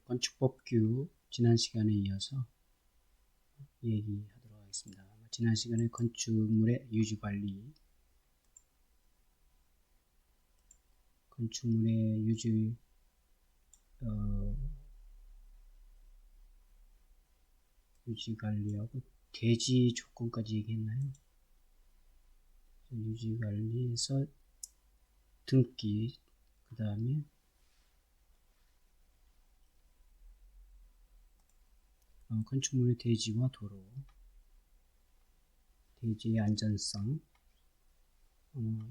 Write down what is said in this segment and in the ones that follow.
건축법규 지난 시간에 이어서 얘기하도록 하겠습니다. 지난 시간에 건축물의 유지관리, 건축물의 유지관리하고 대지 조건까지 얘기했나요? 유지관리에서 등기, 그 다음에 건축물의 대지와 도로, 대지의 안전성,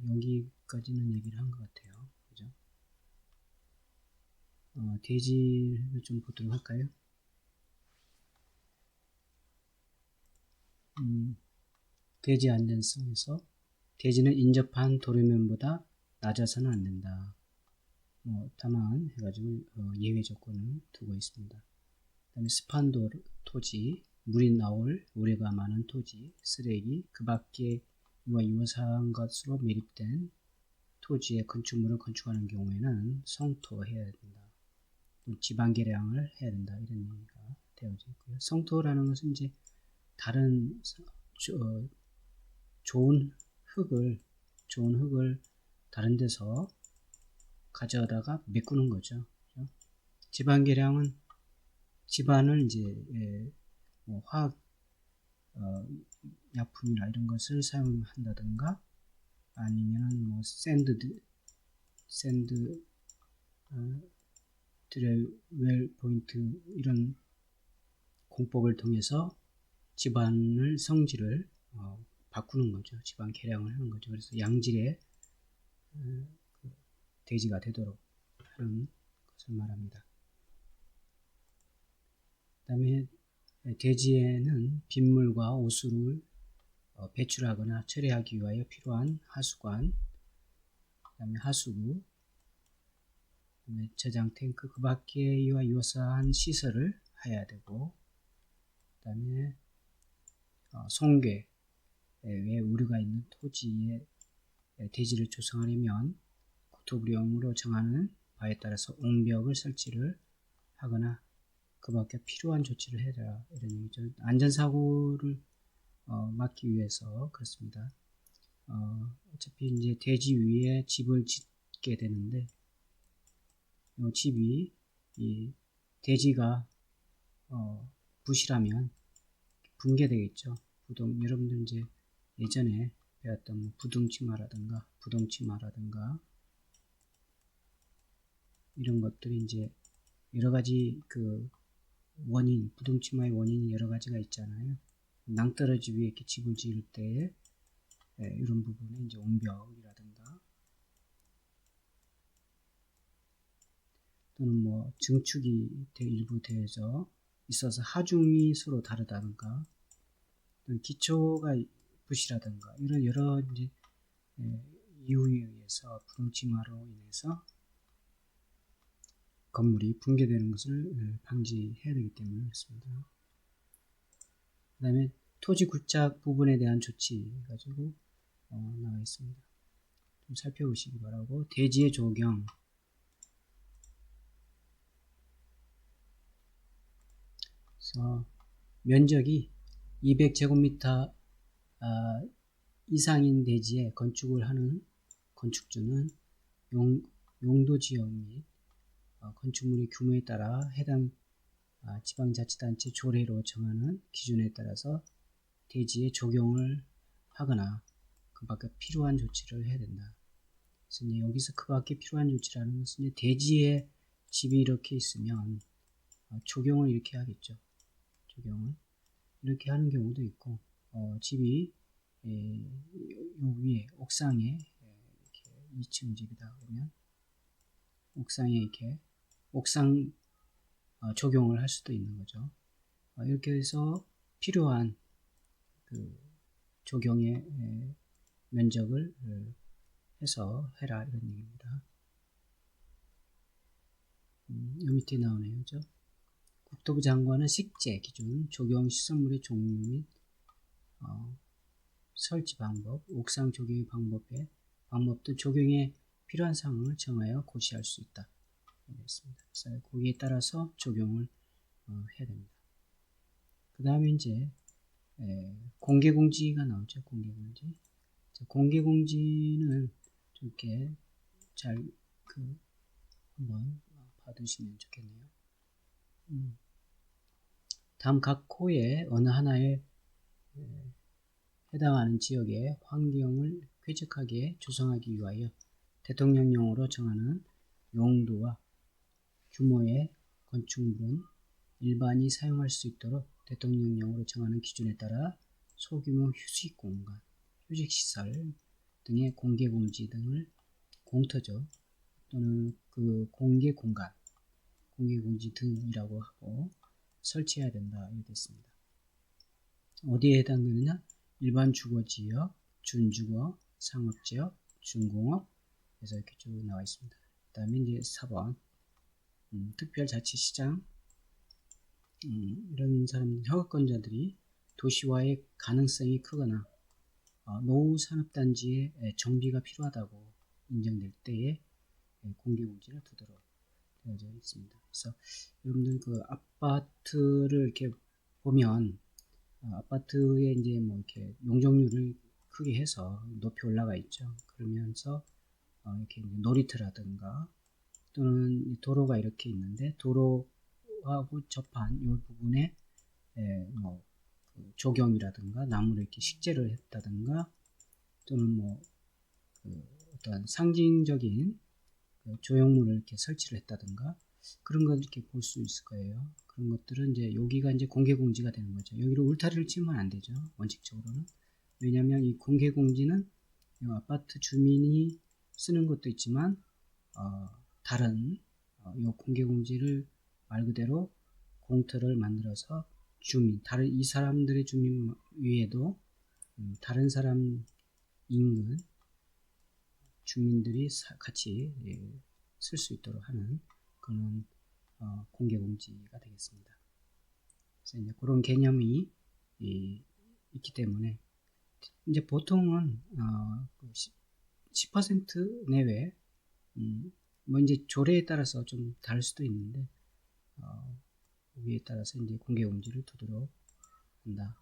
여기까지는 얘기를 한 것 같아요. 그죠? 대지를 좀 보도록 할까요? 대지 안전성에서 대지는 인접한 도로면보다 낮아서는 안 된다. 다만 해가지고 예외 조건을 두고 있습니다. 그 다음에 습한 토지, 물이 나올 우레가 많은 토지, 쓰레기, 그 밖에 이와 유사한 것으로 매립된 토지에 건축물을 건축하는 경우에는 성토해야 된다. 지방 개량을 해야 된다. 이런 얘기가 되어져 있고요. 성토라는 것은 이제 다른 좋은 흙을 다른 데서 가져다가 메꾸는 거죠. 지방 개량은 집안을 이제 화학 약품이나 이런 것을 사용한다든가 아니면은 샌드 드레웰 포인트 이런 공법을 통해서 집안을 성질을 바꾸는 거죠. 집안 개량을 하는 거죠. 그래서 양질의 대지가 되도록 하는 것을 말합니다. 그 다음에 대지에는 빗물과 오수를 배출하거나 처리하기 위하여 필요한 하수관, 그 다음에 하수구, 그다음에 저장 탱크, 그 밖에 이와 유사한 시설을 해야 되고, 그 다음에 송괴, 왜 우리가 있는 토지에 대지를 조성하려면 국토부령으로 정하는 바에 따라서 옹벽을 설치를 하거나 그 밖에 필요한 조치를 해라, 이런 얘기죠. 안전사고를 막기 위해서 그렇습니다. 어차피 이제 대지 위에 집을 짓게 되는데 집이 이 대지가 부실하면 붕괴되겠죠. 여러분들 이제 예전에 배웠던 부등치마라든가 이런 것들이 이제 여러 가지 부등치마의 원인이 여러 가지가 있잖아요. 낭떠러지 위에 이렇게 집을 지을 때 이런 부분에 이제 옹벽이라든가 또는 증축이 일부 되어져 있어서 하중이 서로 다르다든가 기초가 부실하든가 이런 여러 이제 이유에 의해서 부등치마로 인해서 건물이 붕괴되는 것을 방지해야 되기 때문에 그렇습니다. 그 다음에 토지 굴착 부분에 대한 조치 가지고 나와 있습니다. 좀 살펴보시기 바라고, 대지의 조경, 그래서 면적이 200제곱미터 이상인 대지에 건축을 하는 건축주는 용도지역 및 건축물의 규모에 따라 해당 지방자치단체 조례로 정하는 기준에 따라서 대지에 적용을 하거나 그 밖에 필요한 조치를 해야 된다. 그래서 이제 여기서 그 밖에 필요한 조치라는 것은 이제 대지에 집이 이렇게 있으면 적용을 이렇게 하겠죠. 적용을 이렇게 하는 경우도 있고, 집이 요 위에 옥상에 이렇게 2층 집이다 그러면 옥상에 이렇게 옥상 적용을 할 수도 있는 거죠. 이렇게 해서 필요한 적용의 면적을 해서 해라, 이런 얘기입니다. 요 밑에 나오네요. 그죠? 국토부 장관은 식재 기준, 적용 시설물의 종류 및 설치 방법, 옥상 적용의 방법 등 적용에 필요한 사항을 정하여 고시할 수 있다. 있습니다. 그래서 거기에 따라서 적용을 해야 됩니다. 그 다음에 이제 공개공지가 나오죠. 공개공지. 공개공지는 좀 이렇게 잘 한번 봐두시면 좋겠네요. 다음 각 호의 어느 하나에 해당하는 지역의 환경을 쾌적하게 조성하기 위하여 대통령령으로 정하는 용도와 규모의 건축물은 일반이 사용할 수 있도록 대통령령으로 정하는 기준에 따라 소규모 휴식공간, 휴식시설 등의 공개공지 등을 공터죠. 또는 그 공개공간, 공개공지 등이라고 하고 설치해야 된다. 이렇게 됐습니다. 어디에 해당되느냐? 일반 주거지역, 준주거, 상업지역, 준공업 그래서 이렇게 쭉 나와 있습니다. 그 다음에 이제 4번 특별자치시장 이런 사람 허가권자들이 도시화의 가능성이 크거나 노후산업단지의 정비가 필요하다고 인정될 때에 공개공지를 두도록 되어져 있습니다. 그래서 여러분들 그 아파트를 이렇게 보면 아파트에 이제 뭐 이렇게 용적률을 크게 해서 높이 올라가 있죠. 그러면서 이렇게 놀이터라든가 또는 도로가 이렇게 있는데 도로하고 접한 이 부분에 뭐 조경이라든가 나무를 이렇게 식재를 했다든가 또는 뭐 어떤 상징적인 조형물을 이렇게 설치를 했다든가 그런 걸 이렇게 볼 수 있을 거예요. 그런 것들은 이제 여기가 이제 공개공지가 되는 거죠. 여기로 울타리를 치면 안 되죠. 원칙적으로는. 왜냐하면 이 공개공지는 아파트 주민이 쓰는 것도 있지만 다른 이 공개공지를 말 그대로 공터를 만들어서 주민, 다른 이 사람들의 주민 위에도 다른 사람 인근 주민들이 같이 쓸 수 있도록 하는 그런 공개공지가 되겠습니다. 그래서 이제 그런 개념이 있기 때문에 이제 보통은 10% 내외 뭐 이제 조례에 따라서 좀 다를 수도 있는데 여기에 따라서 이제 공개공지를 두도록 한다.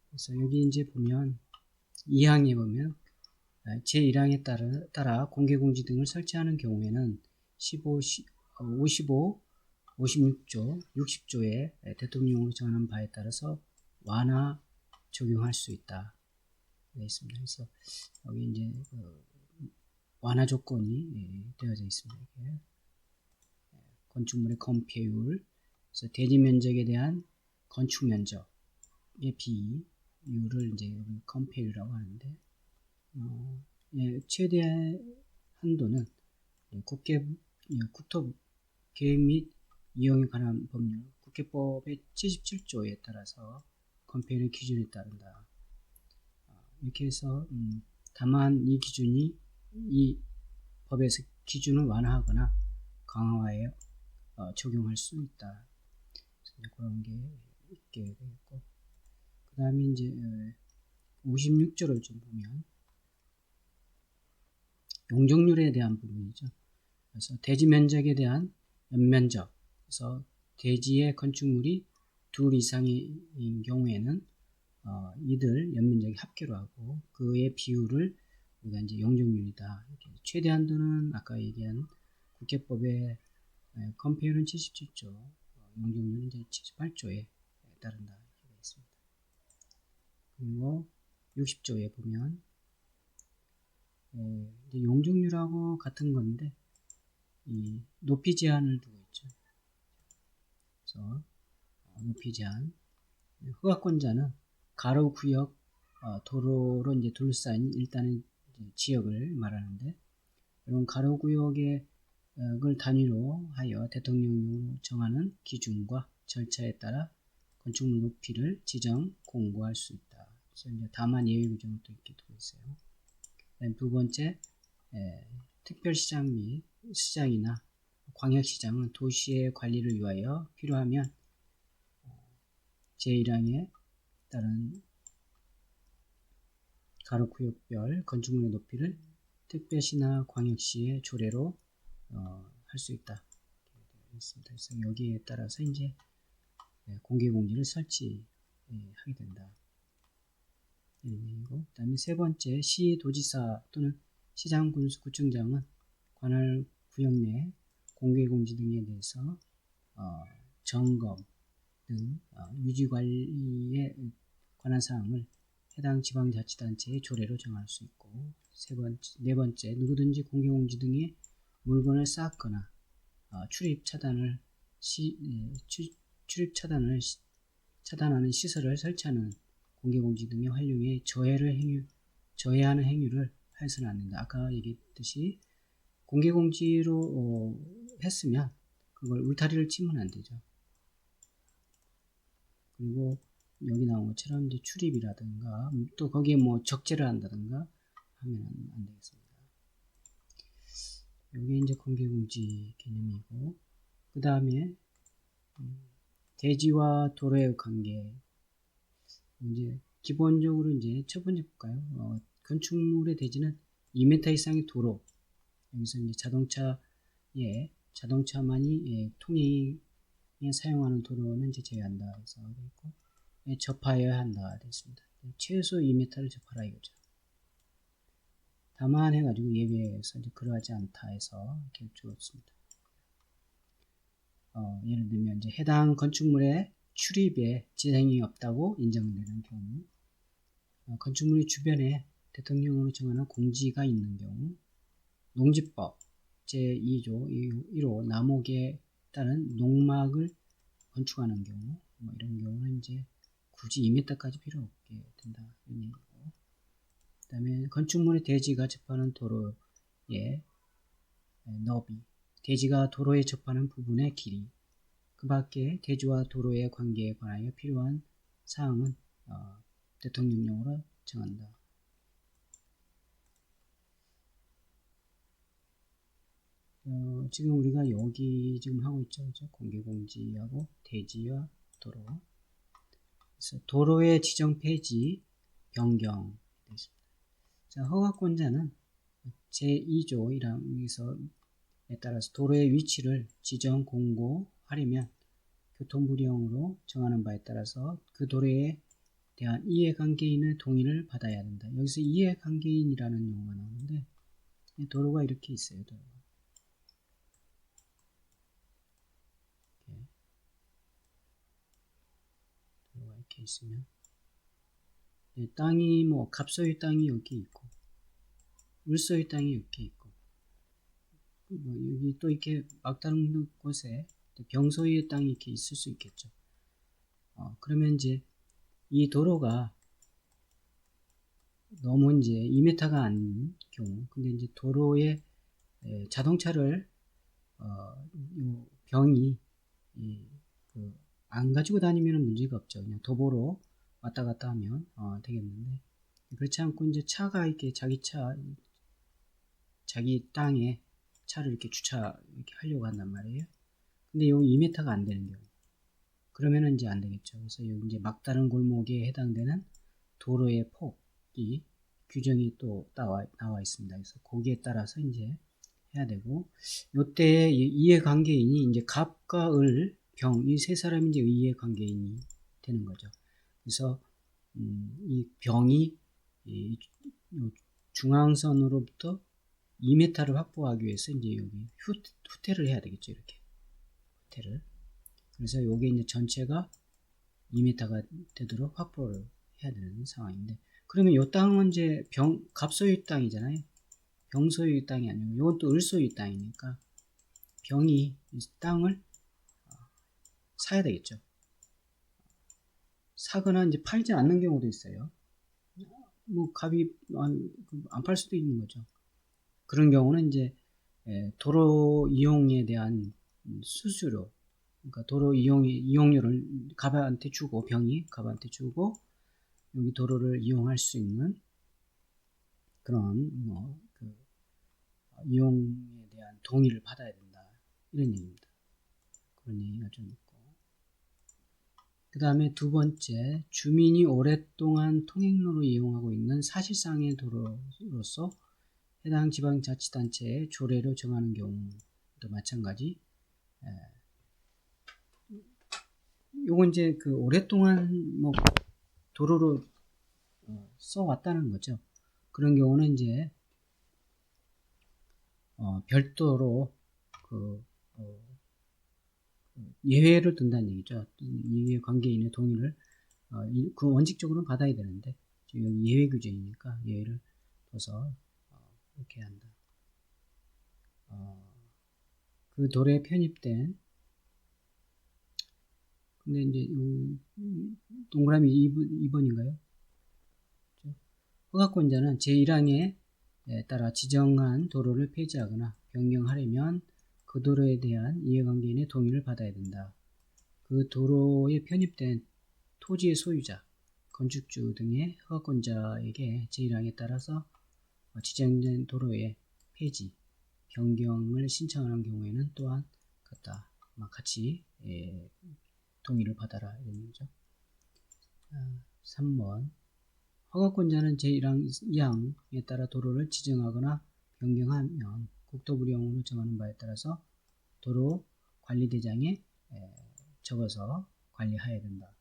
그래서 여기 이제 보면 2항에 보면 제1항에 따라 공개공지 등을 설치하는 경우에는 55, 56조, 60조의 대통령으로 정하는 바에 따라서 완화 적용할 수 있다. 되어 있습니다. 그래서 여기 이제 완화 조건이 되어져 있습니다. 이게 건축물의 건폐율, 그래서 대지 면적에 대한 건축 면적의 비율을 이제 건폐율이라고 하는데, 최대 한도는 국토 계획 및 이용에 관한 법률, 국회법의 77조에 따라서 건폐율의 기준에 따른다. 이렇게 해서 다만 이 기준이 이 법에서 기준을 완화하거나 강화하여 적용할 수 있다. 그런 게 있게 되겠고, 그 다음에 이제 56조를 좀 보면 용적률에 대한 부분이죠. 그래서 대지 면적에 대한 연면적, 그래서 대지의 건축물이 둘 이상인 경우에는 이들 연면적이 합계로 하고 그의 비율을 우리가 이제 용적률이다. 최대 한도는 아까 얘기한 국회법의 건폐율은 77조, 용적률은 이제 78조에 따른다. 이렇게 되어 있습니다. 그리고 60조에 보면 이제 용적률하고 같은 건데 이 높이 제한을 두고 있죠. 그래서 높이 제한, 허가권자는 가로 구역 도로로 이제 둘러싸인 일단은 지역을 말하는데 이런 가로 구역을 단위로 하여 대통령령으로 정하는 기준과 절차에 따라 건축물 높이를 지정 공고할 수 있다. 그래서 이제 다만 예외 규정을 또 이렇게 두고 있어요. 두 번째, 특별시장 및 시장이나 광역시장은 도시의 관리를 위하여 필요하면 제1항에 따른 가로구역별 건축물의 높이를 특별시나 광역시의 조례로 할 수 있다. 있습니다. 그래서 여기에 따라서 이제 공개공지를 설치하게 된다. 그 다음에 세 번째, 시도지사 또는 시장군수구청장은 관할 구역 내 공개공지 등에 대해서 점검 등 유지관리에 관한 사항을 해당 지방자치단체의 조례로 정할 수 있고, 네 번째, 누구든지 공개공지 등의 물건을 쌓거나 출입 차단을 차단하는 시설을 설치하는 공개공지 등의 활용에 저해하는 행위를 해서는 안 된다. 아까 얘기했듯이 공개공지로 했으면 그걸 울타리를 치면 안 되죠. 그리고 여기 나온 것처럼 이제 출입이라든가 또 거기에 뭐 적재를 한다든가 하면 안 되겠습니다. 이게 이제 공개공지 개념이고, 그 다음에 대지와 도로의 관계. 이제 기본적으로 이제 첫 번째 볼까요? 건축물의 대지는 2m 이상의 도로. 여기서 이제 자동차만이 통행에 사용하는 도로는 이제 제외한다 해서 있고, 접하여야 한다 되어 있습니다. 최소 2m를 접하라 이거죠. 다만 해가지고 예외에서 이제 그러하지 않다 해서 이렇게 주었습니다. 예를 들면 이제 해당 건축물의 출입에 지장이 없다고 인정되는 경우, 건축물 주변에 대통령으로 정하는 공지가 있는 경우, 농지법 제2조 1호 나목에 따른 농막을 건축하는 경우, 뭐 이런 경우는 이제 굳이 2m까지 필요 없게 된다. 이런 얘기고. 그 다음에 건축물의 대지가 접하는 도로의 너비, 대지가 도로에 접하는 부분의 길이, 그 밖에 대지와 도로의 관계에 관하여 필요한 사항은 대통령령으로 정한다. 지금 우리가 여기 지금 하고 있죠. 그렇죠? 공개공지하고 대지와 도로. 그래서 도로의 지정 폐지, 변경. 자, 허가권자는 제2조 1항에 따라서 도로의 위치를 지정 공고하려면 교통부령으로 정하는 바에 따라서 그 도로에 대한 이해관계인의 동의를 받아야 된다. 여기서 이해관계인이라는 용어가 나오는데, 도로가 이렇게 있어요. 도로가 이렇게 있으면 땅이 뭐 갑소유 땅이 여기 있고 을소유 땅이 여기 있고, 뭐 여기 또 이렇게 막다른 곳에 병소유의 땅이 이렇게 있을 수 있겠죠. 그러면 이제 이 도로가 너무 이제 2m가 아닌 경우, 근데 이제 도로에 자동차를 병이 안 가지고 다니면 문제가 없죠. 그냥 도보로 왔다 갔다 하면 되겠는데, 그렇지 않고 이제 차가 이렇게 자기 땅에 차를 이렇게 이렇게 하려고 한단 말이에요. 근데 여기 2m가 안 되는 경우, 그러면은 이제 안 되겠죠. 그래서 여기 이제 막다른 골목에 해당되는 도로의 폭이 규정이 또 나와 있습니다. 그래서 거기에 따라서 이제 해야 되고, 요때 이해관계인이 이제 갑과 을, 병, 이 세 사람이 이제 이해관계인이 되는 거죠. 그래서 이 병이 중앙선으로부터 2m를 확보하기 위해서 이제 여기 후퇴를 해야 되겠죠. 이렇게 후퇴를. 그래서 요게 이제 전체가 2m가 되도록 확보를 해야 되는 상황인데, 그러면 요 땅은 이제 갑소유 땅이잖아요. 병소유 땅이 아니고 이건 또 을소유 땅이니까 병이 이 땅을 사야 되겠죠. 사거나 이제 팔지 않는 경우도 있어요. 뭐 갑이 안 팔 수도 있는 거죠. 그런 경우는 이제 도로 이용에 대한 수수료, 그러니까 도로 이용료를 갑한테 주고, 병이 갑한테 주고 여기 도로를 이용할 수 있는 그런 이용에 대한 동의를 받아야 된다, 이런 얘기입니다. 그런 얘기가 좀 있고, 그 다음에 두 번째, 주민이 오랫동안 통행로로 이용하고 있는 사실상의 도로로서 해당 지방자치단체의 조례로 정하는 경우, 또 마찬가지. 요건 이제 그 오랫동안 뭐 도로로 써왔다는 거죠. 그런 경우는 이제 별도로 그 예외를 둔다는 얘기죠. 이해 관계인의 동의를 그 원칙적으로는 받아야 되는데 여기 예외 규정이니까 예외를 둬서 이렇게 한다. 그 도로에 편입된 근데 이제 동그라미 2번인가요? 허가권자는 제1항에 따라 지정한 도로를 폐지하거나 변경하려면 그 도로에 대한 이해관계인의 동의를 받아야 된다. 그 도로에 편입된 토지의 소유자, 건축주 등의 허가권자에게 제1항에 따라서 지정된 도로의 폐지, 변경을 신청하는 경우에는 또한 같이 동의를 받아라 이런 얘기죠. 3번 허가권자는 제1항에 따라 도로를 지정하거나 변경하면 국토부령으로 정하는 바에 따라서 도로 관리대장에 적어서 관리해야 된다.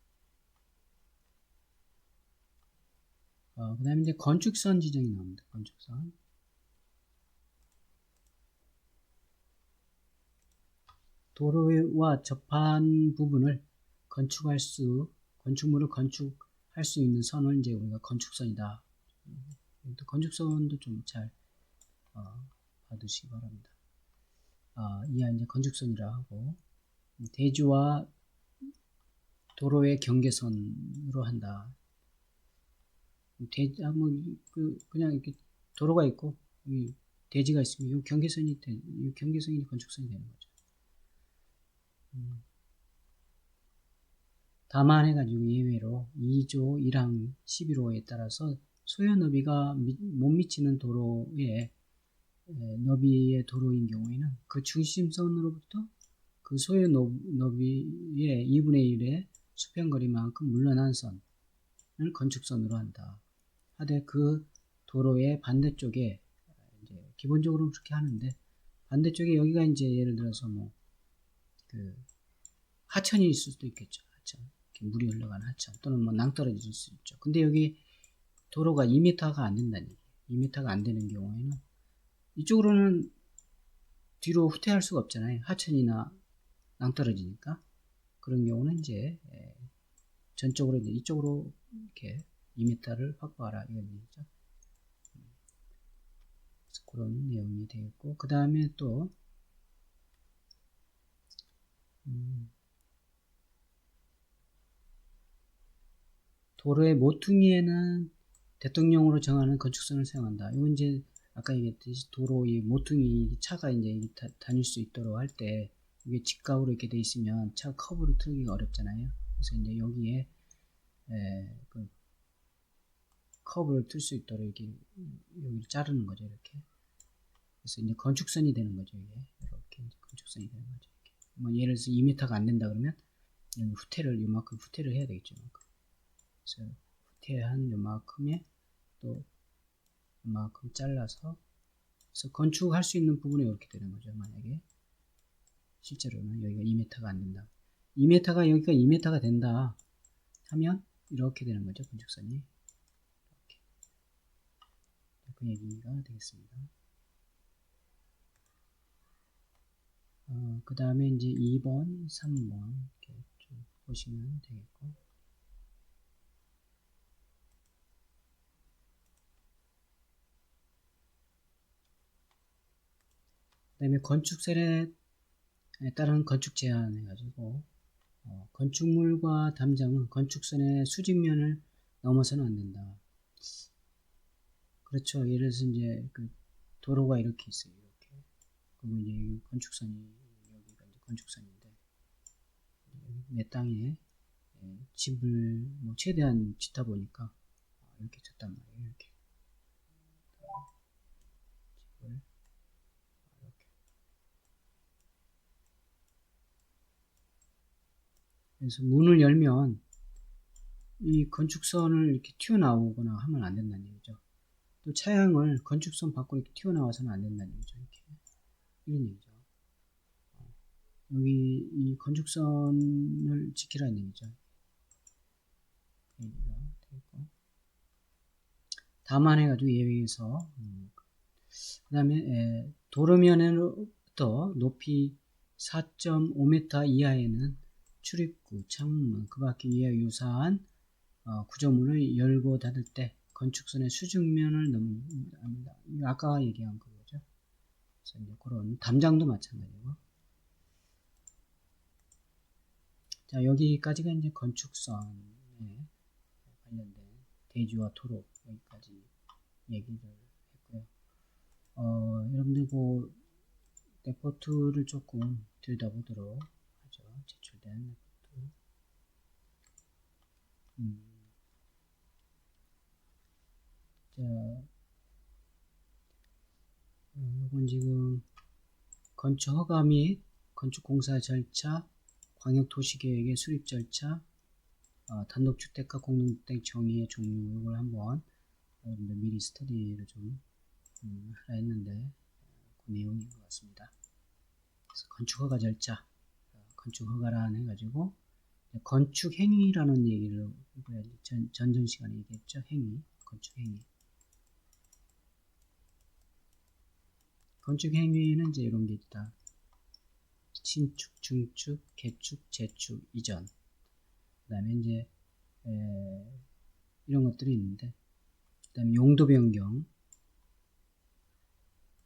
그 다음에 이제 건축선 지정이 나옵니다. 건축선. 도로와 접한 부분을 건축물을 건축할 수 있는 선을 이제 우리가 건축선이다. 건축선도 좀 잘 봐두시기 바랍니다. 이하 이제 건축선이라 하고, 대지와 도로의 경계선으로 한다. 그냥 이렇게 도로가 있고, 대지가 있으면 이 경계선이 건축선이 되는 거죠. 다만 해가지고 예외로 2조 1항 11호에 따라서 소요 너비가 못 미치는 도로의 너비의 도로인 경우에는 그 중심선으로부터 그 소요 너비의 2분의 1의 수평거리만큼 물러난 선을 건축선으로 한다. 하되 그 도로의 반대쪽에 이제 기본적으로 그렇게 하는데 반대쪽에 여기가 이제 예를 들어서 하천이 있을 수도 있겠죠. 하천. 물이 흘러가는 하천 또는 뭐 낭떠러질 수 있죠. 근데 여기 도로가 2m가 안 된다는 얘기예요. 2m가 안 되는 경우에는 이쪽으로는 뒤로 후퇴할 수가 없잖아요. 하천이나 낭떠러지니까. 그런 경우는 이제 전적으로 이제 이쪽으로 이렇게 2m를 확보하라 이런 얘기죠. 그런 내용이 되겠고 그 다음에 또 도로의 모퉁이에는 대통령으로 정하는 건축선을 사용한다. 이건 이제 아까 얘기했듯이 도로의 모퉁이 차가 이제 다닐 수 있도록 할 때 이게 직각으로 이렇게 돼 있으면 차 커브를 틀기가 어렵잖아요. 그래서 이제 여기에 그 커브를 틀 수 있도록 이렇게 여기를 자르는 거죠. 이렇게. 그래서 이제 건축선이 되는 거죠. 이게 이렇게 이제 건축선이 되는 거죠. 이렇게. 뭐 예를 들어서 2m가 안 된다 그러면 여기 이만큼 후퇴를 해야 되겠죠. 이만큼. 그래서 후퇴한 요만큼에 또 이만큼 잘라서 그래서 건축할 수 있는 부분에 이렇게 되는 거죠. 만약에 실제로는 여기가 2m가 안 된다. 2m가 여기가 2m가 된다 하면 이렇게 되는 거죠. 건축선이 이렇게. 그 얘기가 되겠습니다. 그 다음에 이제 2번, 3번 이렇게 좀 보시면 되겠고. 그 다음에 건축설에 따른 건축 제한 해가지고 건축물과 담장은 건축선의 수직면을 넘어서는 안 된다. 그렇죠. 예를 들어서 이제 그 도로가 이렇게 있어요. 이렇게. 그리고 이제 건축선이 여기가 이제 건축선인데 내 땅에 집을 뭐 최대한 짓다 보니까 이렇게 졌단 말이에요. 이렇게. 집을 이렇게. 그래서 문을 열면 이 건축선을 이렇게 튀어나오거나 하면 안 된다는 얘기죠. 또 차량을 건축선 밖으로 이렇게 튀어나와서는 안 된다는 얘기죠. 이렇게. 이런 얘기죠. 여기 이 건축선을 지키라는 얘기죠. 다만 해가지고 예외에서 그 다음에 도로면으로부터 높이 4.5m 이하에는 출입구, 창문, 그 밖에 이와 유사한 구조물을 열고 닫을 때 건축선의 수직면을 넘는다. 아까 얘기한 그거죠. 그래서 이제 그런 담장도 마찬가지고. 자, 여기까지가 이제 건축선에 관련된 대지와 도로 여기까지 얘기를 했고요. 여러분들 그 레포트를 조금 들여다보도록 하죠. 제출된 레포트. 자, 이건 지금 건축 허가 및 건축공사 절차, 광역도시계획의 수립 절차, 단독주택과 공동주택 정의의 종류, 이걸 한번 여러분들 미리 스터디를 좀 하라 했는데 그 내용인 것 같습니다. 그래서 건축허가 절차, 건축허가라 해가지고 건축행위라는 얘기를 전전 시간에 얘기했죠. 행위, 건축행위. 건축행위에는 이제 이런 게 있다. 신축, 중축, 개축, 재축, 이전. 그 다음에 이제 이런 것들이 있는데, 그 다음에 용도 변경.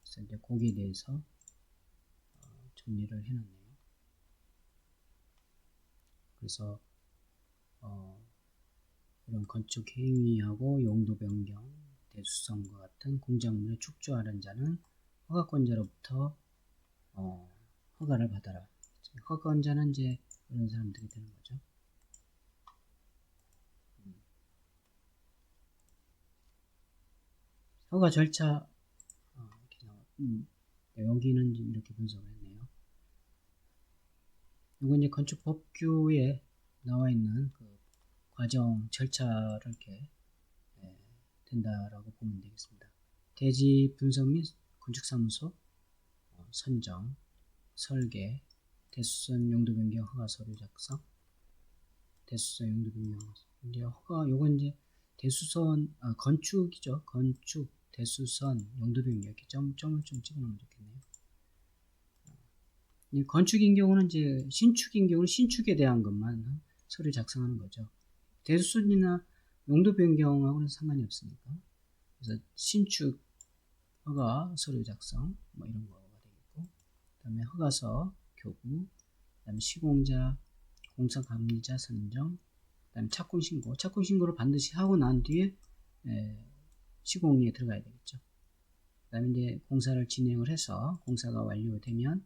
그래서 이제 거기에 대해서 정리를 해놨네요. 그래서 이런 건축 행위하고 용도 변경, 대수성과 같은 공작물의 축조하는 자는 허가권자로부터 허가를 받아라. 허가권자는 이제 이런 사람들이 되는 거죠. 허가 절차 여기는 이렇게 분석을 했네요. 이건 이제 건축법규에 나와 있는 그 과정 절차를 이렇게 된다라고 보면 되겠습니다. 대지 분석 및 건축사무소 선정, 설계, 대수선 용도 변경 허가 서류 작성, 대수선 용도 변경 이제 허가 요건 이제 대수선 건축이죠. 건축 대수선 용도 변경 이렇게 점을 좀 찍어놓으면 좋겠네요. 건축인 경우는 이제 신축인 경우는 신축에 대한 것만 서류 작성하는 거죠. 대수선이나 용도 변경하고는 상관이 없으니까. 그래서 신축 허가 서류 작성 뭐 이런 거가 되겠고, 그다음에 허가서 교부, 그다음에 시공자, 공사 감리자 선정, 그다음에 착공 신고. 착공 신고를 반드시 하고 난 뒤에 시공에 들어가야 되겠죠. 그다음에 이제 공사를 진행을 해서 공사가 완료되면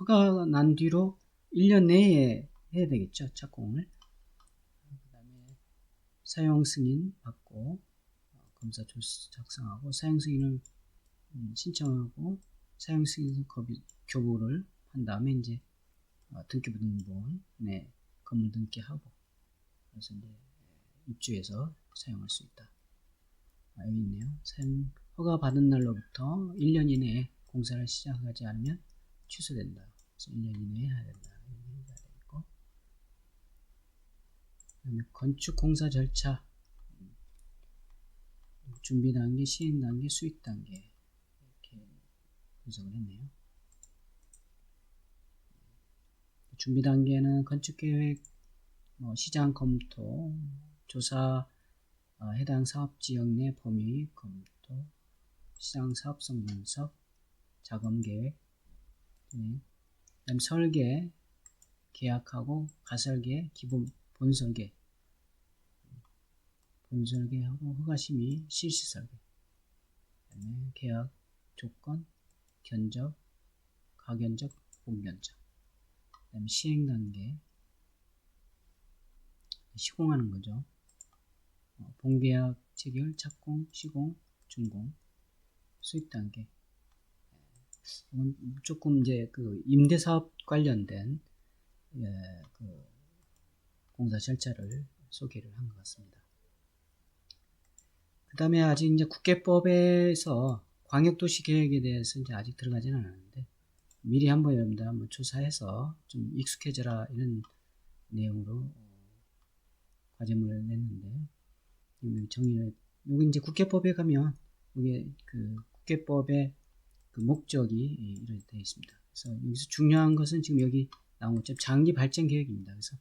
허가 난 뒤로 1년 내에 해야 되겠죠. 착공을. 그다음에 사용 승인 받고 검사 조서 작성하고 사용 승인을 신청하고 사용 승인 교부를 한 다음에 이제 등기부 등본, 건물 등기하고 그래서 이제 입주해서 사용할 수 있다. 여기 있네요. 허가 받은 날로부터 1년 이내에 공사를 시작하지 않으면 취소된다. 그래서 1년 이내에 해야 된다. 그 다음에 건축 공사 절차, 준비 단계, 시행 단계, 수익 단계 이렇게 분석을 했네요. 준비 단계는 건축 계획, 시장 검토, 조사, 해당 사업 지역 내 범위 검토, 시장 사업성 분석, 자금 계획, 그다음 설계, 계약하고 가설계, 기본 본설계, 본설계하고 허가심의, 실시설계, 그다음에 계약 조건, 견적, 가견적, 본견적, 그다음에 시행 단계, 시공하는 거죠. 본계약 체결, 착공, 시공, 준공, 수익 단계. 조금 이제 그 임대사업 관련된 그 공사 절차를 소개를 한 것 같습니다. 그 다음에 아직 이제 국계법에서 광역도시 계획에 대해서 이제 아직 들어가지는 않았는데 미리 한번 여러분들 한번 조사해서 좀 익숙해져라 이런 내용으로 과제문을 냈는데 정의를 여기 이제 국회법에 가면 이게 그 국회법의 그 목적이 이렇게 되어 있습니다. 그래서 여기서 중요한 것은 지금 여기 나온 것처럼 장기 발전 계획입니다. 그래서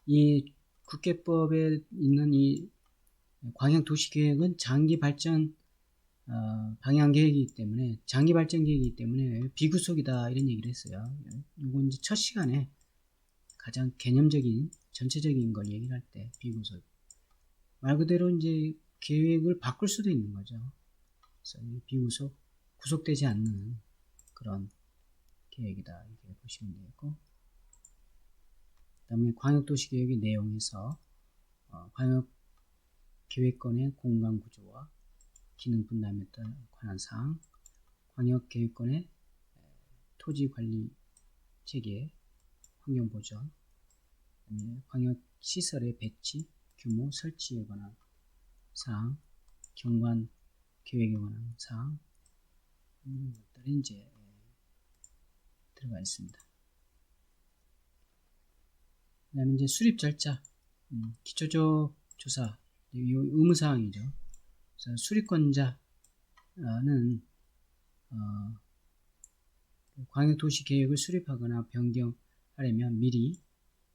이 국회법에 있는 이 광역 도시 계획은 장기 발전 방향 계획이기 때문에 장기 발전 계획이기 때문에 비구속이다 이런 얘기를 했어요. 이건 이제 첫 시간에 가장 개념적인 전체적인 걸 얘기를 할 때 비구속 말 그대로 이제 계획을 바꿀 수도 있는 거죠. 그래서 비구속 구속되지 않는 그런 계획이다 이렇게 보시면 되겠고, 그 다음에 광역도시계획의 내용에서 광역계획권의 공간구조와 기능 분담에 관한 사항, 광역계획권의 토지관리 체계, 환경보전, 광역시설의 배치, 규모, 설치에 관한 사항, 경관계획에 관한 사항, 이런 것들이 이제 들어가 있습니다. 그 다음에 이제 수립 절차, 기초적 조사, 의무사항이죠. 그래서 수립권자는 광역도시계획을 수립하거나 변경하려면 미리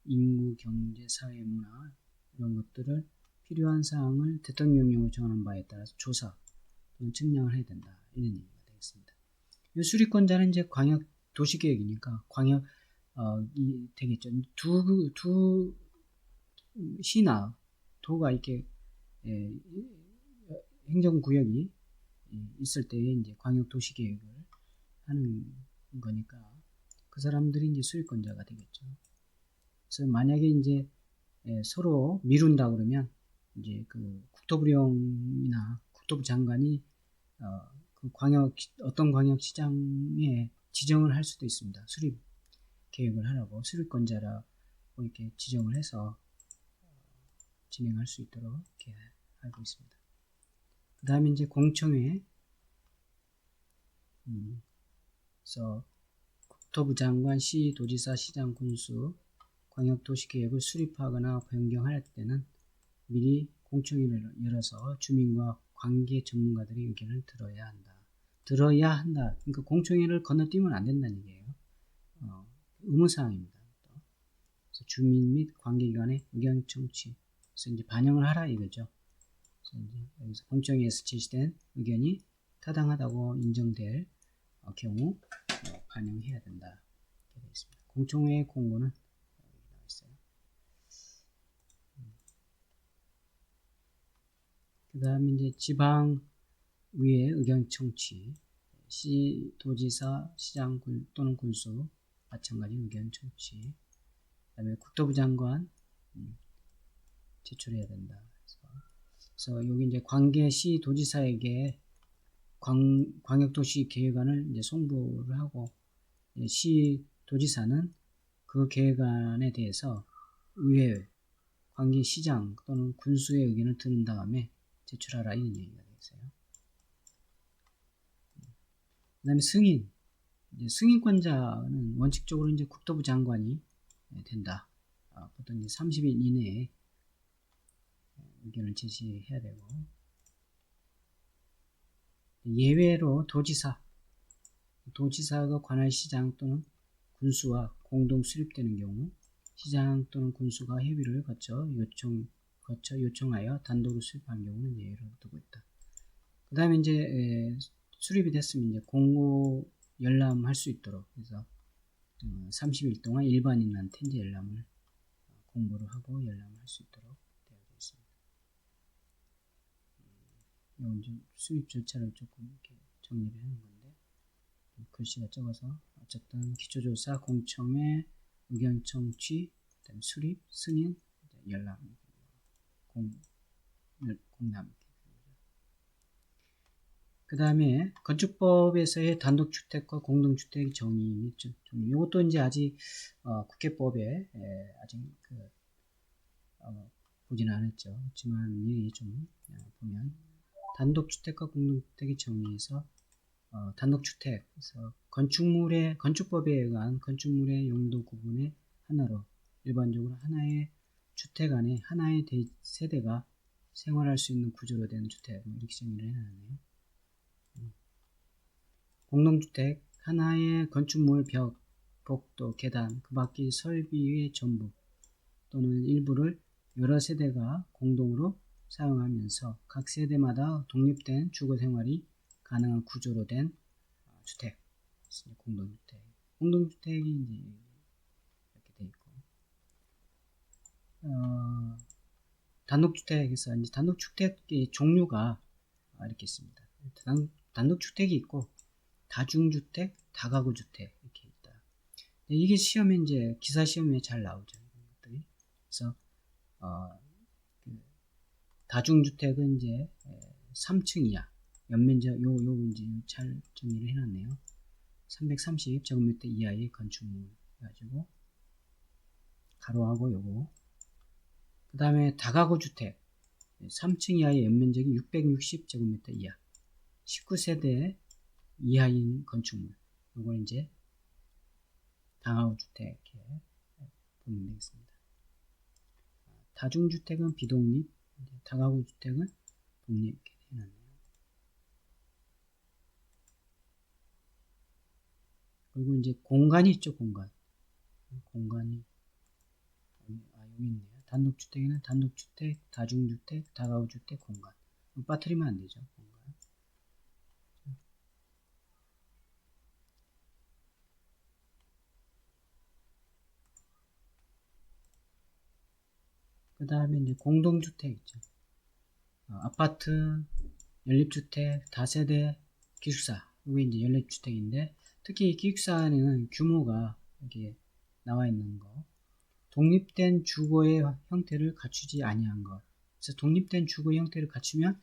인구, 경제, 사회, 문화 이런 것들을 필요한 사항을 대통령령으로 정하는 바에 따라서 조사 또는 측량을 해야 된다 이런 얘기가 되겠습니다. 이 수립권자는 이제 광역도시계획이니까 광역 되겠죠. 두 시나 도가 이렇게 행정구역이 있을 때에 이제 광역도시계획을 하는 거니까 그 사람들이 이제 수립권자가 되겠죠. 그래서 만약에 이제 서로 미룬다 그러면 이제 그 국토부령이나 국토부 장관이 그 어떤 광역시장에 지정을 할 수도 있습니다. 수립 계획을 하라고 수립권자라고 이렇게 지정을 해서 진행할 수 있도록 이렇게 알고 있습니다. 그 다음에 이제 공청회, 그래서 국토부 장관, 시, 도지사, 시장, 군수, 광역도시계획을 수립하거나 변경할 때는 미리 공청회를 열어서 주민과 관계 전문가들의 의견을 들어야 한다. 들어야 한다. 그러니까 공청회를 건너뛰면 안 된다는 얘기예요. 의무사항입니다. 그래서 주민 및 관계기관의 의견 청취. 그래서 이제 반영을 하라 이거죠. 그래서 이제 여기서 공청회에서 제시된 의견이 타당하다고 인정될 경우 반영해야 된다. 이렇게 되어 있습니다. 공청회의 공고는 여기 나와 있어요. 그 다음에 이제 지방의회 의견 청취, 시, 도지사, 시장 또는 군수 마찬가지 의견 청취. 그 다음에 국토부 장관 제출해야 된다. 그래서 여기 이제 관계시 도지사에게 광역도시 계획안을 이제 송부를 하고 시 도지사는 그 계획안에 대해서 의회, 관계시장 또는 군수의 의견을 들은 다음에 제출하라 이런 얘기가 되겠어요. 그 다음에 승인, 승인권자는 원칙적으로 이제 국토부 장관이 된다. 보통 이제 30일 이내에 의견을 제시해야 되고, 예외로 도지사가 관할 시장 또는 군수와 공동 수립되는 경우 시장 또는 군수가 협의를 거쳐 요청하여 단독으로 수립한 경우는 예외로 두고 있다. 그 다음에 이제 수립이 됐으면 이제 공고 열람할 수 있도록 그래서 30일 동안 일반인한테 이제 열람을 공고를 하고 열람할 수 있도록 되어 있습니다. 이제 수립 절차를 조금 이렇게 정리를 하는 건데 글씨가 적어서 어쨌든 기초조사, 공청회, 의견 청취, 그다음에 수립, 승인, 열람, 공람. 그 다음에 건축법에서의 단독주택과 공동주택 정의, 이것도 이제 아직 국회법에 아직 보지는 않았죠. 그렇지만 미리 좀 보면 단독주택과 공동주택의 정의에서 단독주택, 그래서 건축법에 의한 건축물의 용도 구분의 하나로 일반적으로 하나의 주택 안에 하나의 세대가 생활할 수 있는 구조로 된 주택, 이렇게 정의를 해놨네요. 공동주택, 하나의 건축물 벽, 복도, 계단, 그 밖의 설비의 전부 또는 일부를 여러 세대가 공동으로 사용하면서 각 세대마다 독립된 주거 생활이 가능한 구조로 된 주택, 공동주택. 공동주택이 이제 이렇게 돼 있고, 단독주택에서 이제 단독주택의 종류가 이렇게 있습니다. 단독주택이 있고, 다중주택, 다가구주택 이렇게 있다. 이게 시험에 이제 기사 시험에 잘 나오죠. 그래서 다중주택은 이제 3층 이하 연면적 요 이제 잘 정리를 해놨네요. 330제곱미터 이하의 건축물 가지고 가로하고 요거. 그 다음에 다가구주택 3층 이하의 연면적이 660제곱미터 이하 19세대 이하인 건축물. 요걸 이제 다가구주택 이렇게 보면 되겠습니다. 다중주택은 비독립, 다가구주택은 독립 이렇게 해놨네요. 그리고 이제 공간이 있죠, 공간이 여기 있네요. 단독주택에는 단독주택, 다중주택, 다가구주택, 공간. 빠뜨리면 안 되죠, 공간. 그 다음에 이제 공동주택 있죠. 아파트, 연립주택, 다세대, 기숙사. 이게 이제 연립주택인데, 특히 기숙사는 규모가 여기에 나와 있는 거. 독립된 주거의 형태를 갖추지 아니한 것. 그래서 독립된 주거 형태를 갖추면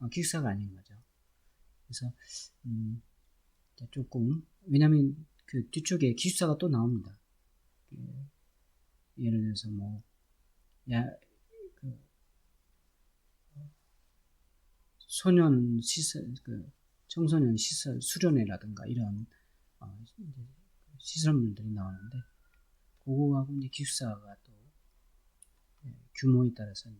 기숙사가 아닌 거죠. 그래서 조금 왜냐하면 그 뒤쪽에 기숙사가 또 나옵니다. 예를 들어서 뭐 소년 시설, 청소년 시설 수련회라든가 이런 시설물들이 나오는데 그거하고 이제 기숙사가 또 규모에 따라서 이제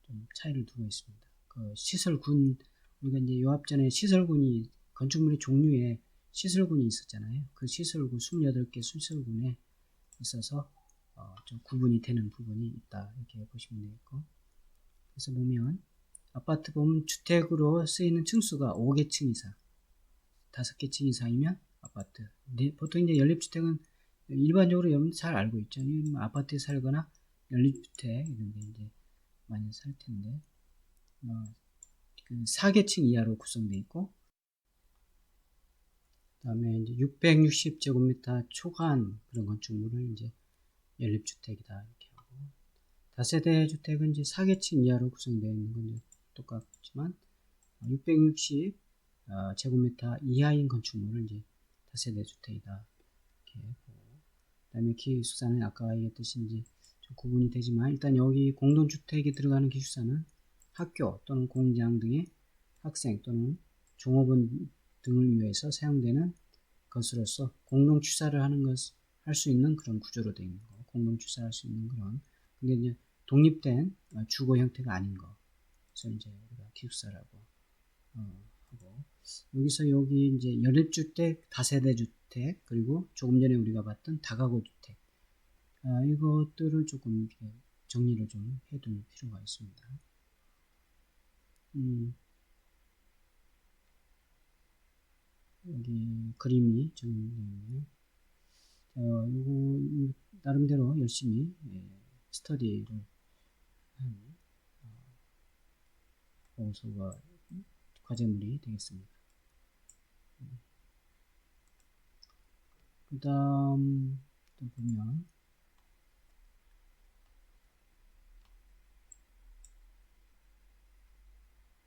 좀 차이를 두고 있습니다. 그 시설군 우리가 이제 요합 전에 시설군이 건축물의 종류에 시설군이 있었잖아요. 그 시설군 28개 시설군에 있어서 좀 구분이 되는 부분이 있다 이렇게 보시면 되겠고, 그래서 보면 아파트 보면 주택으로 쓰이는 층수가 5개 층 이상, 5개 층 이상이면 아파트. 보통 이제 연립주택은 일반적으로 여러분 잘 알고 있죠. 아파트에 살거나 연립주택 이런 데 이제 많이 살 텐데, 그 4계층 이하로 구성되어 있고, 그 다음에 이제 660제곱미터 초과한 그런 건축물을 이제 연립주택이다 이렇게 하고, 다세대 주택은 이제 4계층 이하로 구성되어 있는 건 똑같지만 660제곱미터 이하인 건축물을 이제 다세대 주택이다 이렇게 보고, 그 다음에 기숙사는 아까 얘기했듯이 이제 좀 구분이 되지만, 일단 여기 공동주택에 들어가는 기숙사는 학교 또는 공장 등의 학생 또는 종업원 등을 위해서 사용되는 것으로서 공동취사를 하는 것, 할 수 있는 그런 구조로 되어 있는 거, 공동취사할 수 있는 그런, 근데 이제 독립된 주거 형태가 아닌 거, 그래서 이제 우리가 기숙사라고 하고, 여기서 여기 이제 연립주택, 다세대 주택, 그리고 조금 전에 우리가 봤던 다가구 주택, 이것들을 조금 정리를 좀 해둘 필요가 있습니다. 여기 그림이 정리되어 있네요. 이거 나름대로 열심히 스터디를 한 보고서가 과제물이 되겠습니다. 그 다음 또 보면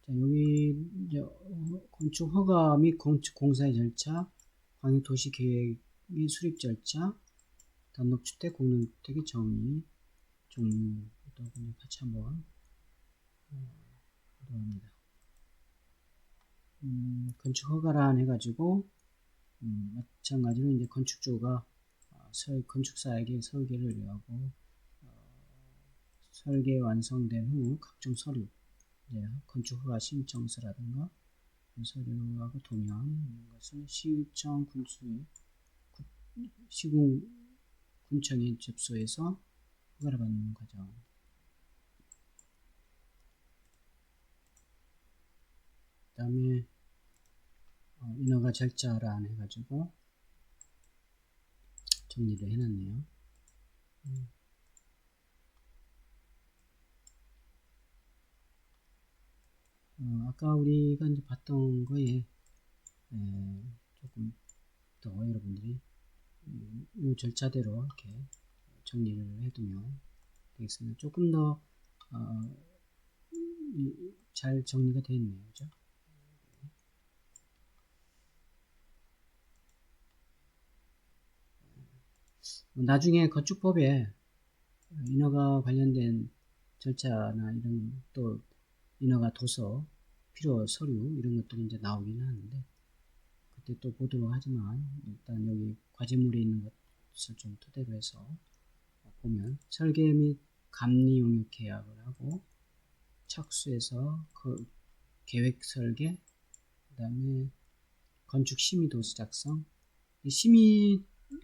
여기 이제 건축 허가 및 건축 공사의 절차, 광역도시계획의 수립 절차, 단독주택, 공동주택의 정의, 종류 또 같이 한번 보도록 합니다. 건축 허가란 해가지고 마찬가지로 이제 건축주가 건축사에게 설계를 하고 설계 완성된 후 각종 서류, 이제 건축 허가 신청서라든가 서류하고 도면 이런 것을 시청 시군 군청에 접수해서 허가를 받는 과정. 그 다음에 인허가 절차란 해가지고 정리를 해놨네요. 아까 우리가 이제 봤던 거에 조금 더 여러분들이 이 절차대로 이렇게 정리를 해두면 되겠습니다. 조금 더 잘 정리가 되어 있네요. 그죠? 나중에 건축법에 인허가 관련된 절차나 이런 또 인허가 도서, 필요 서류 이런 것들이 이제 나오긴 하는데 그때 또 보도록 하지만 일단 여기 과제물에 있는 것을 좀 토대로 해서 보면 설계 및 감리 용역 계약을 하고 착수해서 그 계획 설계, 그 다음에 건축 심의 도서 작성,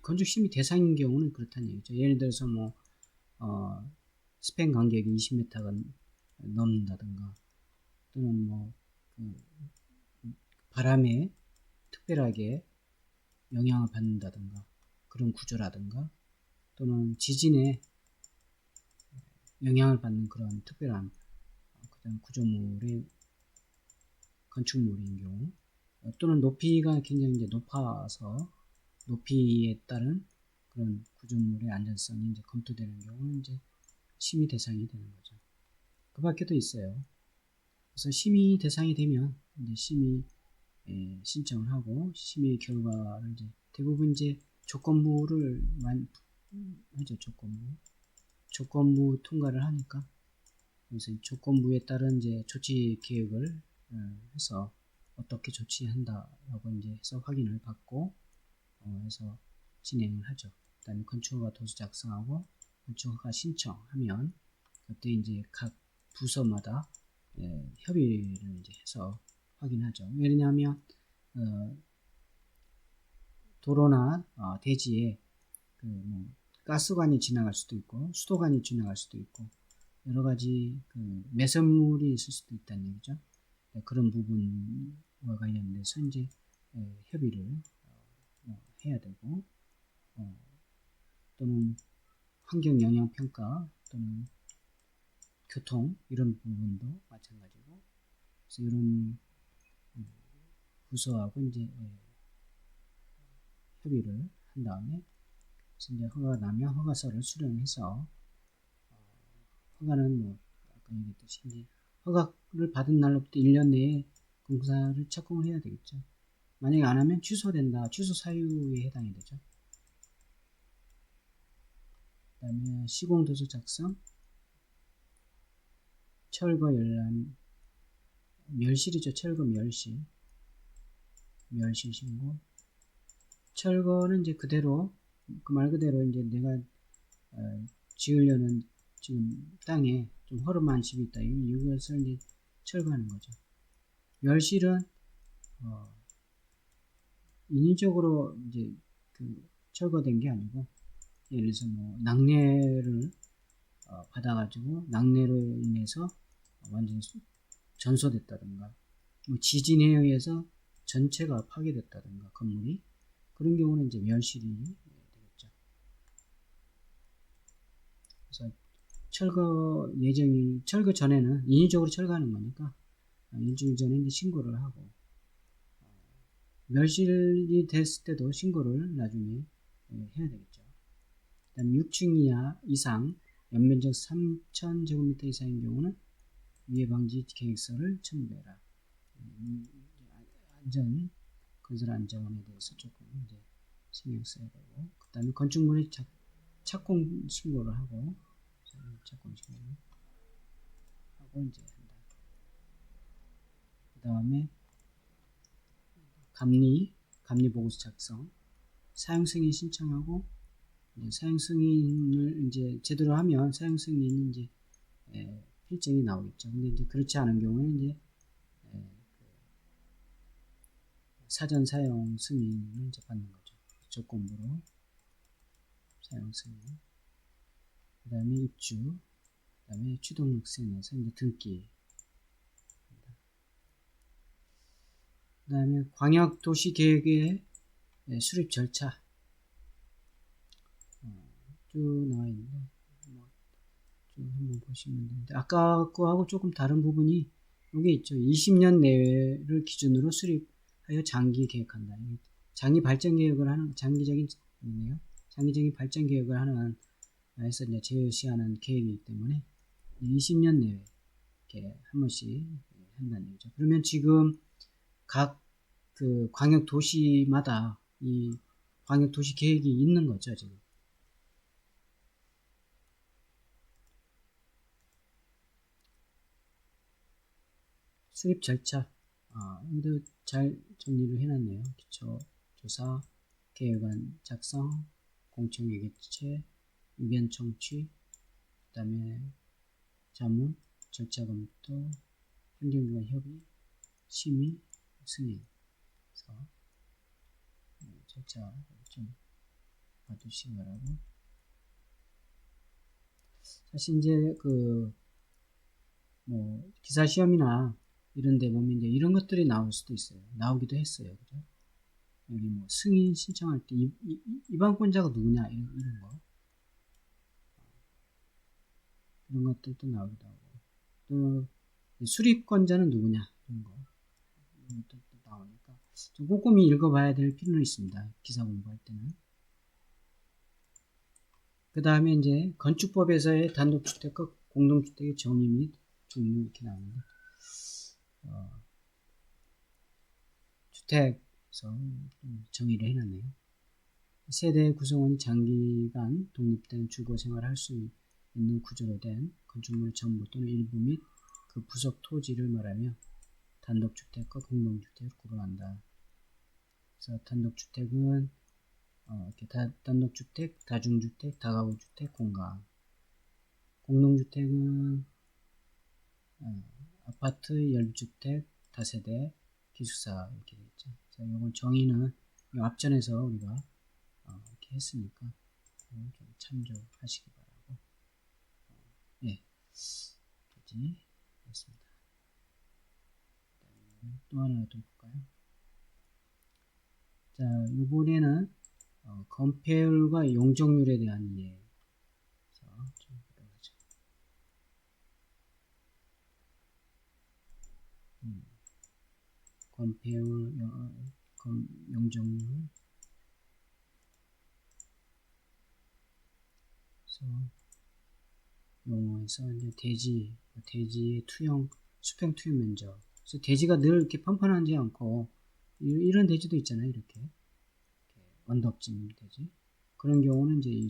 건축 심의 대상인 경우는 그렇다는 얘기죠. 예를 들어서 뭐 스팬 간격이 20m가 넘는다든가 또는 바람에 특별하게 영향을 받는다든가 그런 구조라든가 또는 지진에 영향을 받는 그런 특별한 그런 구조물의 건축물인 경우 또는 높이가 굉장히 이제 높아서 높이에 따른 그런 구조물의 안전성이 이제 검토되는 경우는 이제 심의 대상이 되는 거죠. 그 밖에도 있어요. 그래서 심의 대상이 되면 이제 심의 신청을 하고 심의 결과를 이제 대부분 이제 조건부를 하죠. 조건부 통과를 하니까 그래서 이 조건부에 따른 이제 조치 계획을 해서 어떻게 조치한다라고 이제 해서 확인을 받고 해서 진행을 하죠. 그다음에 건축허가 도서 작성하고 건축허가 신청하면 그때 이제 각 부서마다 협의를 이제 해서 확인하죠. 왜냐하면 도로나 대지에 뭐 가스관이 지나갈 수도 있고 수도관이 지나갈 수도 있고 여러 가지 매설물이 있을 수도 있다는 얘기죠. 그런 부분과 관련돼서 이제 협의를 해야 되고 또는 환경 영향 평가 또는 교통 이런 부분도 마찬가지고 그래서 이런 부서하고 이제 협의를 한 다음에 이제 허가가 나면 허가서를 수령해서 허가는 뭐 아까 얘기했듯이 이제 허가를 받은 날로부터 1년 내에 공사를 착공을 해야 되겠죠. 만약에 안 하면 취소된다. 취소 사유에 해당이 되죠. 그 다음에 시공도서 작성, 철거 열람, 멸실이죠. 철거 멸실 신고. 철거는 이제 그대로 그 말 그대로 이제 내가 지으려는 지금 땅에 좀 허름한 집이 있다. 이것을 이제 철거하는 거죠. 멸실은 인위적으로 이제 철거된 게 아니고 예를 들어서 뭐 낙뢰를 받아가지고 낙뢰로 인해서 완전히 전소됐다든가 뭐 지진에 의해서 전체가 파괴됐다든가 건물이 그런 경우는 이제 멸실이 되겠죠. 그래서 철거 전에는 인위적으로 철거하는 거니까 일주일 전에 이제 신고를 하고 멸실이 됐을 때도 신고를 나중에 해야 되겠죠. 그다음 6층 이상 연면적 3,000제곱미터 이상인 경우는 위해 방지 계획서를 첨부해라. 건설 안전에 대해서 조금 이제 신경 써야 되고, 그 다음에 건축물의 착공 신고를 하고, 착공 신고를 하고 이제 한다. 그 다음에 감리 보고서 작성, 사용 승인 신청하고, 사용 승인을 이제 제대로 하면 사용 승인이 이제 필증이 나오겠죠. 근데 이제 그렇지 않은 경우는 이제 사전 사용 승인을 이제 받는 거죠. 조건부로 사용 승인. 그 다음에 입주, 그 다음에 취등록센에서 이제 등기. 그 다음에 광역도시계획의 수립 절차 쭉 나와 있는데 쭉 한번 보시면 되는데 아까 거하고 조금 다른 부분이 여기 있죠. 20년 내외를 기준으로 수립하여 장기 계획한다. 장기 발전 계획을 하는 장기적인 발전 계획을 하는 에서 이제 제시하는 계획이기 때문에 20년 내외 이렇게 한 번씩 한다는 얘기죠. 그러면 지금 각 그 광역 도시마다 이 광역 도시 계획이 있는 거죠, 지금. 수립 절차. 여기도 잘 정리를 해놨네요. 기초 조사, 계획안 작성, 공청회 개최, 의견 청취, 그 다음에 자문, 절차 검토, 행정기관 협의, 심의, 승인. 그래서 절차 좀 봐두시기 바라고. 사실 이제 뭐 기사 시험이나 이런 데 보면 이제 이런 것들이 나올 수도 있어요. 나오기도 했어요. 그죠? 여기 뭐 승인 신청할 때 입안권자가 누구냐 이런 거. 이런 것들도 나오기도 하고. 또 수립권자는 누구냐 이런 거. 이런 것도 나오니까 좀 꼼꼼히 읽어봐야 될 필요는 있습니다. 기사 공부할 때는. 그 다음에 이제 건축법에서의 단독주택과 공동주택의 정의 및 종류 이렇게 나오는데 주택에서 정의를 해놨네요. 세대 구성원이 장기간 독립된 주거 생활을 할 수 있는 구조로 된 건축물 전부 또는 일부 및 그 부속 토지를 말하며 단독주택과 공동주택을 구분한다. 그래서 단독주택은 이렇게 단독주택, 다중주택, 다가구주택, 공간. 공동주택은 아파트, 연립주택, 다세대, 기숙사 이렇게 있죠. 자, 이건 정의는 이 앞전에서 우리가 이렇게 했으니까 좀 참조하시기 바라고. 예, 여기까지 했습니다. 또 하나 좀 볼까요? 자, 이번에는 건폐율과 용적률에 대한 이해. 좀 보도록 하죠. 건폐율, 용적률. 그래서 용어에서 이제 대지의 투영, 수평 투영 면적. 그래서 대지가 늘 이렇게 펀펀하지 않고 이런 대지도 있잖아요. 이렇게 언덕진 대지. 그런 경우는 이제 이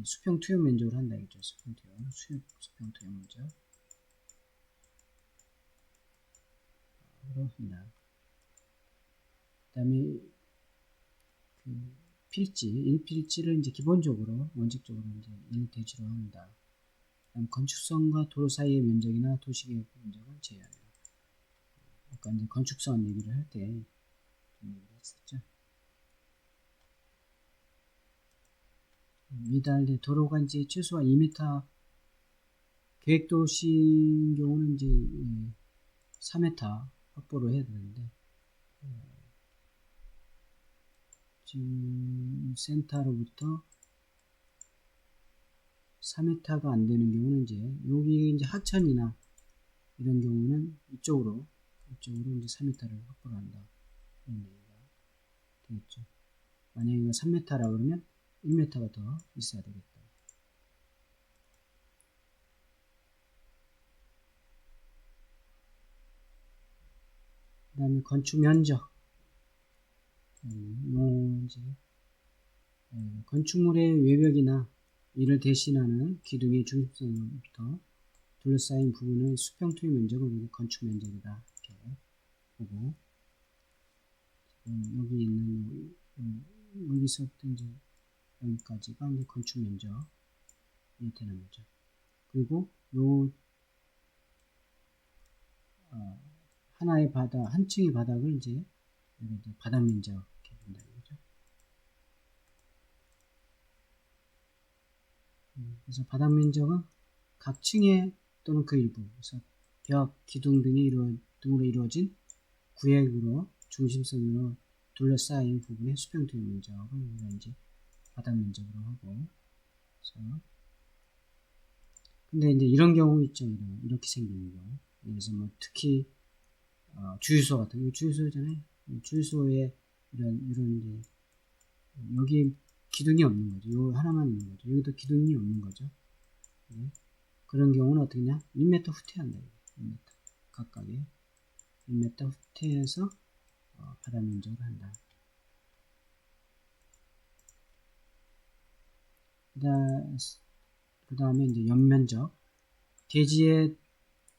수평 투영 면적을 한다 이죠. 수평 투영 면적. 그렇습니다. 그다음에 필지, 일필지를 이제 기본적으로 원칙적으로 이제 일대지로 합니다. 그다음 건축선과 도로 사이의 면적이나 도시계획 면적을 제외하며. 아까 이제 건축선 얘기를 할 때 좀 얘기를 했었죠. 미달리 도로가 이제 최소한 2m, 계획도시인 경우는 이제 3m 확보를 해야 되는데, 지금 센터로부터 3m가 안 되는 경우는 이제 여기 이제 하천이나 이런 경우는 이쪽으로 이제 3m를 확보를 한다. 이런 얘기가 되겠죠. 만약에 이거 3m라 그러면 1m가 더 있어야 되겠다. 그 다음에 건축 면적. 이제 건축물의 외벽이나 이를 대신하는 기둥의 중심선부터 둘러싸인 부분의 수평 투입 면적을 우리 건축 면적이다 이렇게 보고, 여기 있는 여기서부터 이제 여기까지가 이제 건축 면적이 되는 거죠. 그리고 요 하나의 바닥, 한 층의 바닥을 이제 바닥 면적 이렇게 된다는 거죠. 그래서 바닥 면적은 각 층에 또는 그 일부, 그래서 벽, 기둥 등으로 이루어진 구획으로 중심선으로 둘러싸인 부분의 수평 투입 면적을 우리가 이제 바닥 면적으로 하고, 그래서 근데 이제 이런 경우 있죠. 이렇게 생기는 경우. 그래서 뭐 특히 주유소 같은 거, 주유소잖아요. 주유소에 이런 이제 여기 기둥이 없는 거죠. 요 하나만 있는 거죠. 여기도 기둥이 없는 거죠. 네. 그런 경우는 어떻게 냐 1m 후퇴한다. 1m 각각에 1m 후퇴해서 바닥 면적을 한다. 그 다음에 이제 연면적. 대지에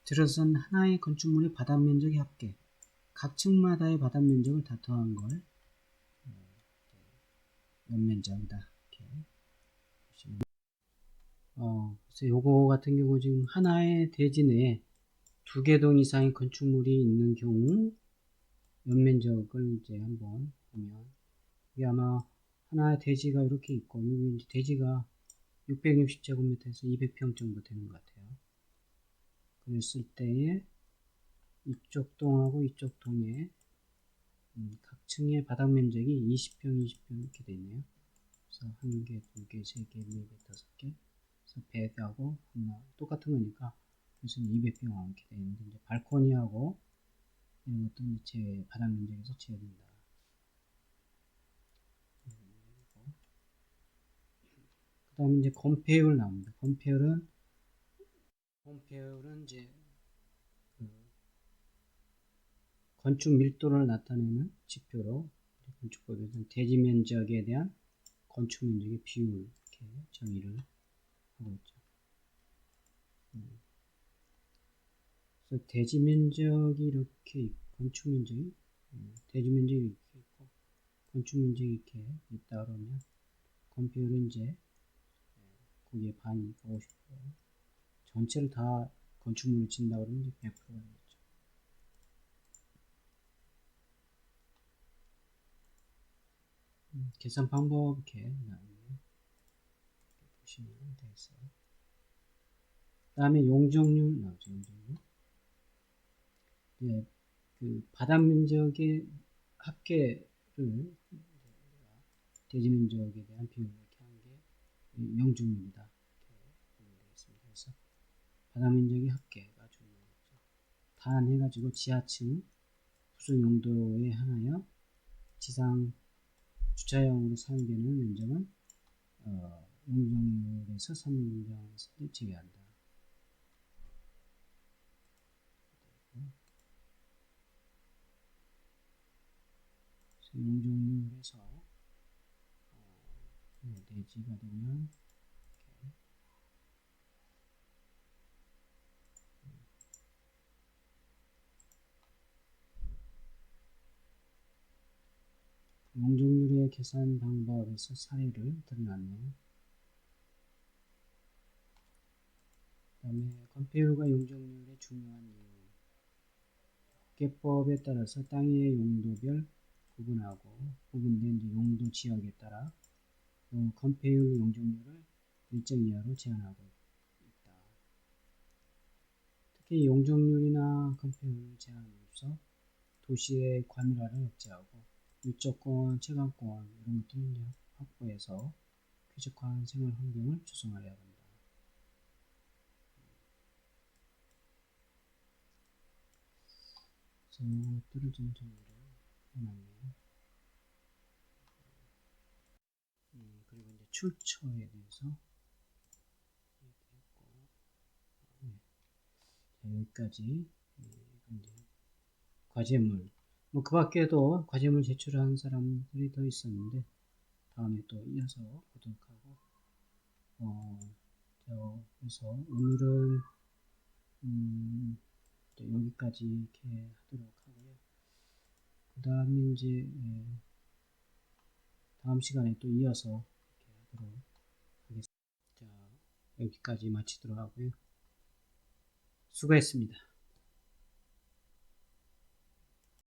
들어선 하나의 건축물의 바닥 면적의 합계. 각 층마다의 바닥 면적을 다 더한 걸 연면적이다. 이렇게 보시면. 그래서 요거 같은 경우 지금 하나의 대지 내에 2개 동 이상의 건축물이 있는 경우 연면적을 이제 한번 보면, 이게 아마 하나의 대지가 이렇게 있고, 여기 이제 대지가 660제곱미터에서 200평 정도 되는 것 같아요. 그랬을 때에 이쪽 동하고 이쪽 동에 각 층의 바닥 면적이 20평, 20평 이렇게 되어 있네요. 그래서 1개, 2개, 3개, 4개, 5개. 그래서 100하고 하나 똑같은 거니까 그래서 200평 이렇게 되어 있는데, 이제 발코니하고 이런 것도 이제 바닥 면적에서 제외된다. 그 다음에 이제 건폐율 나옵니다. 건폐율은 이제 그 건축 밀도를 나타내는 지표로 건축법에서는 대지 면적에 대한 건축 면적의 비율 이렇게 정의를 하고 있죠. 그래서 대지 면적이 이렇게 건축 면적이 대지 면적이 이렇게 있고 건축 면적이 이렇게 있다 그러면 건폐율은 이제 거기에 반이니까 50%, 전체를 다 건축물을 짓는다 그러면 이제 100%가 되겠죠. 계산 방법 이렇게 나오네요. 보시면 되겠어요. 그 다음에 용적률 나오죠. 용적률. 예, 그 바닥 면적의 합계를 대지 면적에 대한 비율을 이렇게 한 게 용적률이다. 이렇게 보면 되겠습니다. 그래서 바닥 면적의 합계가 중요한 거죠. 단해가지고 지하층 부수 용도에 한하여 지상 주차용으로 사용되는 면적은 용적률에서 선정했을 때 제외한다. 용적률에서 대지가 되면 용적률의 계산 방법에서 사례를 드러났네요. 그 다음에 건폐율과 용적률의 중요한 이유. 국계법에 따라서 땅의 용도별 구분하고 구분된 용도 지역에 따라 건폐율, 용적률을 일정 이하로 제한하고 있다. 특히 용적률이나 건폐율 제한으로서 도시의 과밀화를 억제하고 일조권, 채광권 이런 것들을 확보해서 쾌적한 생활 환경을 조성하여야 한다. 그래서 것들을 좀 정리를 해놨네요. 그리고 이제 출처에 대해서 얘기했고, 네. 자, 여기까지 이제 과제물. 뭐 그 밖에도 과제물 제출한 사람들이 더 있었는데 다음에 또 이어서 보도록 하고, 그래서 오늘은 여기까지 이렇게 하도록 하고요. 그 다음에 이제 다음 시간에 또 이어서 이렇게 하도록 하겠습니다. 자, 여기까지 마치도록 하고요. 수고했습니다.